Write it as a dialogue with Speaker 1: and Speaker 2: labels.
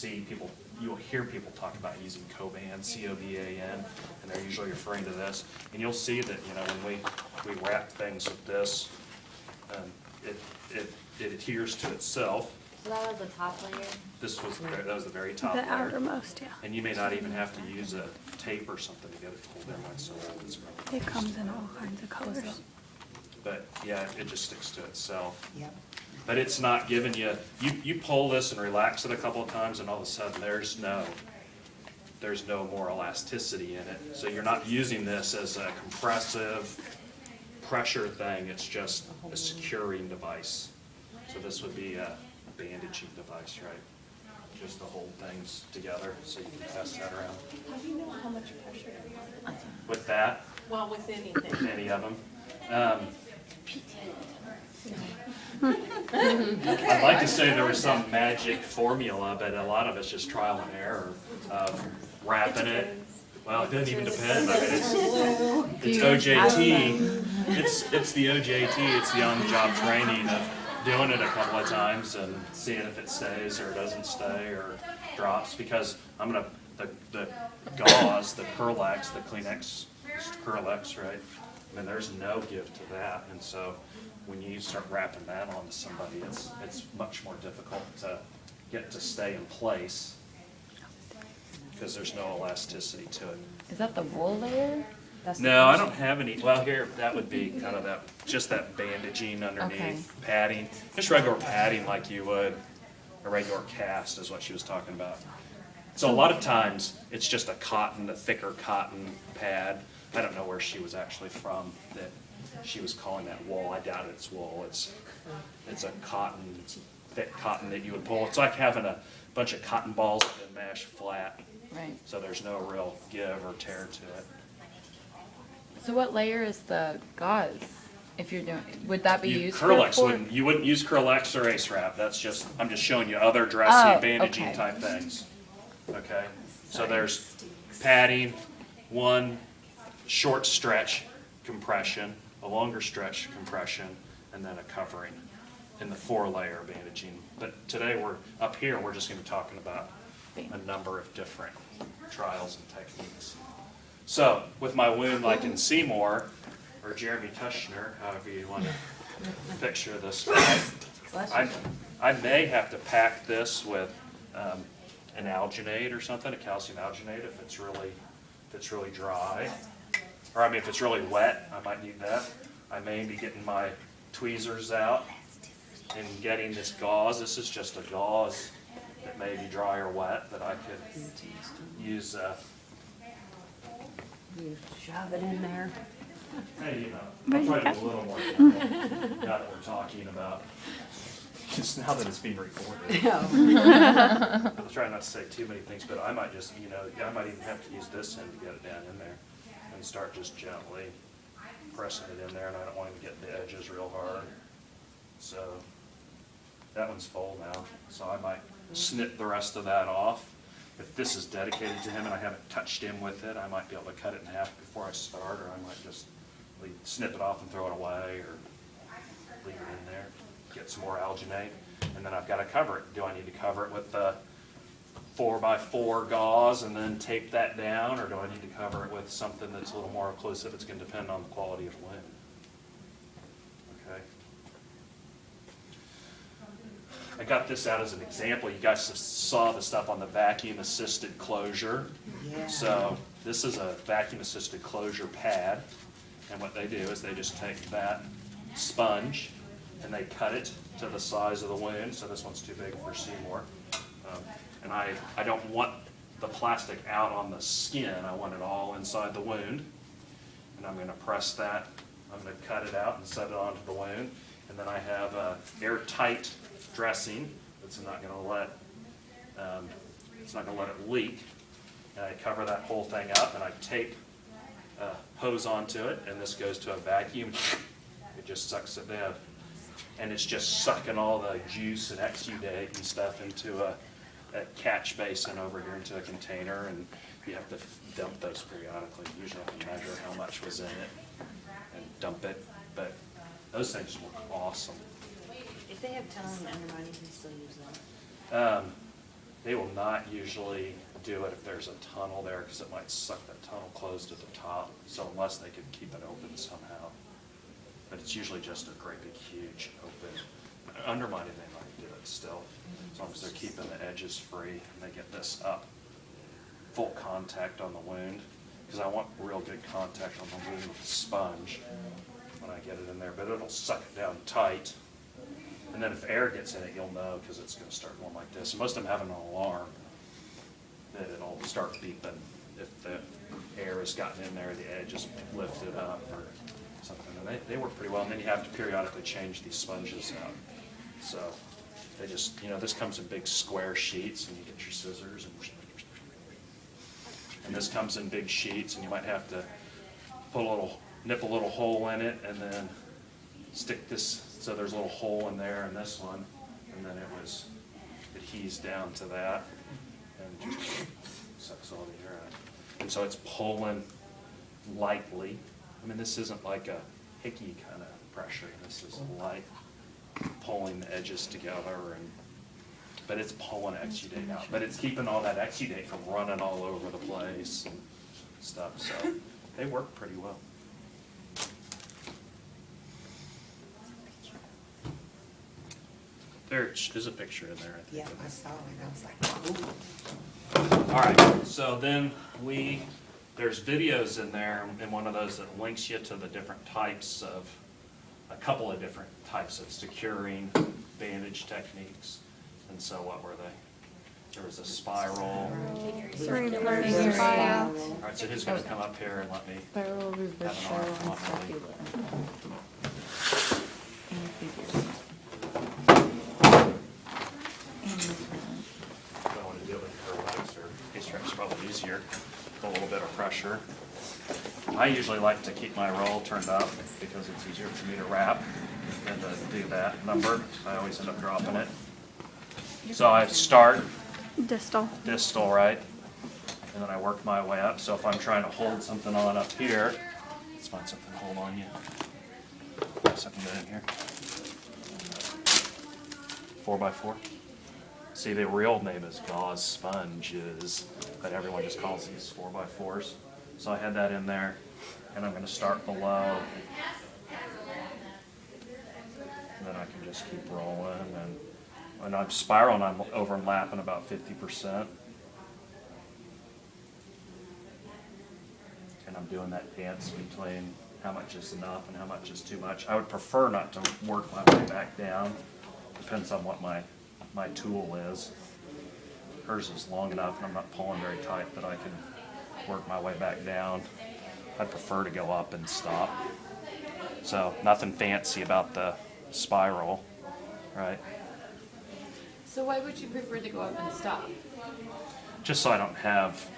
Speaker 1: see people, you'll hear people talk about using Coban, C-O-B-A-N, and they're usually referring to this. And you'll see that, you know, when we wrap things with this, it adheres to itself.
Speaker 2: So that was the top layer?
Speaker 1: That was the very top
Speaker 3: The
Speaker 1: layer.
Speaker 3: outermost, yeah.
Speaker 1: And you may not even have to use a tape or something to get it to hold in one, so it's really.
Speaker 3: It comes in all kinds of colors.
Speaker 1: But yeah, it just sticks to itself.
Speaker 4: Yep.
Speaker 1: But it's not giving you pull this and relax it a couple of times and all of a sudden there's no more elasticity in it. So you're not using this as a compressive pressure thing, it's just a securing device. So this would be a bandaging device, right? Just to hold things together so you can pass that around.
Speaker 5: How do you know how much pressure?
Speaker 1: With that,
Speaker 5: Well, with anything.
Speaker 1: any of them.
Speaker 5: Okay.
Speaker 1: I'd like to say there was some magic formula, but a lot of it's just trial and error of wrapping it. Well, it doesn't even depend. I mean, it's OJT. It's the OJT. It's the on-the-job training of doing it a couple of times and seeing if it stays or doesn't stay or drops. Because the gauze, the Curlex, the Kleenex, Curlex, right? I mean, there's no give to that, and so when you start wrapping that onto somebody, it's much more difficult to get to stay in place because there's no elasticity to it.
Speaker 2: Is that the wool layer? That's
Speaker 1: No, I don't have any. Well, here, that would be kind of that, just that bandaging underneath,
Speaker 2: Okay.
Speaker 1: padding, just regular padding like you would a regular cast is what she was talking about. So a lot of times, it's just a thicker cotton pad. I don't know where she was actually from that she was calling that wool. I doubt it's wool. It's a cotton, thick cotton that you would pull. It's like having a bunch of cotton balls that have been mashed flat.
Speaker 2: Right.
Speaker 1: So there's no real give or tear to it.
Speaker 2: So what layer is the gauze? If you're doing, would that be used
Speaker 1: Curlex
Speaker 2: for?
Speaker 1: you wouldn't use Curlex or Ace Wrap. That's just, I'm just showing you other dressing, bandaging
Speaker 2: okay.
Speaker 1: type things. Okay? So there's padding, one short stretch compression, a longer stretch compression, and then a covering in the 4-layer bandaging. But today we're just gonna be talking about a number of different trials and techniques. So with my wound like in Seymour, or Jeremy Kushner, however you want to picture this guy, I may have to pack this with an alginate or something, a calcium alginate if it's really dry. Or I mean, if it's really wet, I might need that. I may be getting my tweezers out and getting this gauze. This is just a gauze that may be dry or wet that I could use.
Speaker 4: You shove it in there.
Speaker 1: Hey, you know,
Speaker 3: But
Speaker 1: I'll
Speaker 3: you
Speaker 1: try to
Speaker 3: got-
Speaker 1: be a little more careful now that we're talking about, just now that it's being recorded. I'll try not to say too many things, but I might just, I might even have to use this end to get it down in there and start just gently pressing it in there, and I don't want to get the edges real hard. So that one's full now, so I might snip the rest of that off. If this is dedicated to him and I haven't touched him with it, I might be able to cut it in half before I start, or I might just snip it off and throw it away, or leave it in there, get some more alginate, and then I've got to cover it. Do I need to cover it with the 4x4 gauze and then tape that down, or do I need to cover it with something that's a little more occlusive? It's going to depend on the quality of the wound. Okay. I got this out as an example. You guys saw the stuff on the vacuum-assisted closure.
Speaker 4: Yeah.
Speaker 1: So this is a vacuum-assisted closure pad, and what they do is they just take that sponge and they cut it to the size of the wound. So this one's too big for Seymour. And I don't want the plastic out on the skin. I want it all inside the wound. And I'm going to press that. I'm going to cut it out and set it onto the wound. And then I have a airtight dressing that's not going to let it leak. And I cover that whole thing up and I tape a hose onto it, and this goes to a vacuum. It just sucks it down. And it's just sucking all the juice and exudate and stuff into a catch basin over here into a container, and you have to dump those periodically. Usually I can measure how much was in it and dump it, but those things look awesome.
Speaker 4: If they have tunneling undermine, you can still use them.
Speaker 1: They will not usually do it if there's a tunnel there, because it might suck that tunnel closed at the top, so unless they could keep it open somehow. But it's usually just a great big huge open. Undermining, they might do it still, as long as they're keeping the edges free and they get this up. Full contact on the wound, because I want real good contact on the wound with the sponge when I get it in there, but it'll suck it down tight. And then if air gets in it, you'll know, because it's going to start going like this. And most of them have an alarm that it'll start beeping if the air has gotten in there, the edge is lifted up or something. And they work pretty well. And then you have to periodically change these sponges out. So they just, this comes in big square sheets, and you get your scissors, and this comes in big sheets, and you might have to nip a little hole in it, and then stick this, so there's a little hole in there in this one, and then it adheres down to that, and just sucks all the air out. And so it's pulling lightly. I mean, this isn't like a hickey kind of pressure. This is light, pulling the edges together, but it's pulling exudate out. But it's keeping all that exudate from running all over the place and stuff. So they work pretty well. There is a picture in there, I think.
Speaker 6: Yeah, I saw it. I was like, ooh.
Speaker 1: All right, so then there's videos in there, in one of those that links you to the different types of, a couple of different types of securing bandage techniques. And so what were they? There was a spiral.
Speaker 3: Reverse.
Speaker 2: Spiral.
Speaker 1: All right, so who's going to come up here and let me
Speaker 2: Spiral, reverse,
Speaker 1: have an
Speaker 2: spiral,
Speaker 1: arm
Speaker 2: and
Speaker 1: on me?
Speaker 2: scapular. And figures.
Speaker 1: I don't want to do it with her legs, or his strap's probably easier, with a little bit of pressure. I usually like to keep my roll turned up because it's easier for me to wrap than to do that number. I always end up dropping it. So I start
Speaker 3: Distal.
Speaker 1: distal, right? And then I work my way up. So if I'm trying to hold something on up here, let's find something to hold on you. Something good in here. 4x4. See, the real name is gauze sponges, but everyone just calls these 4x4s. So I had that in there, and I'm going to start below. And then I can just keep rolling. And when I'm spiraling, I'm overlapping about 50%. And I'm doing that dance between how much is enough and how much is too much. I would prefer not to work my way back down. Depends on what my tool is. Hers is long enough, and I'm not pulling very tight that I can work my way back down. I'd prefer to go up and stop. So nothing fancy about the spiral, right?
Speaker 2: So why would you prefer to go up and stop?
Speaker 1: Just so I don't have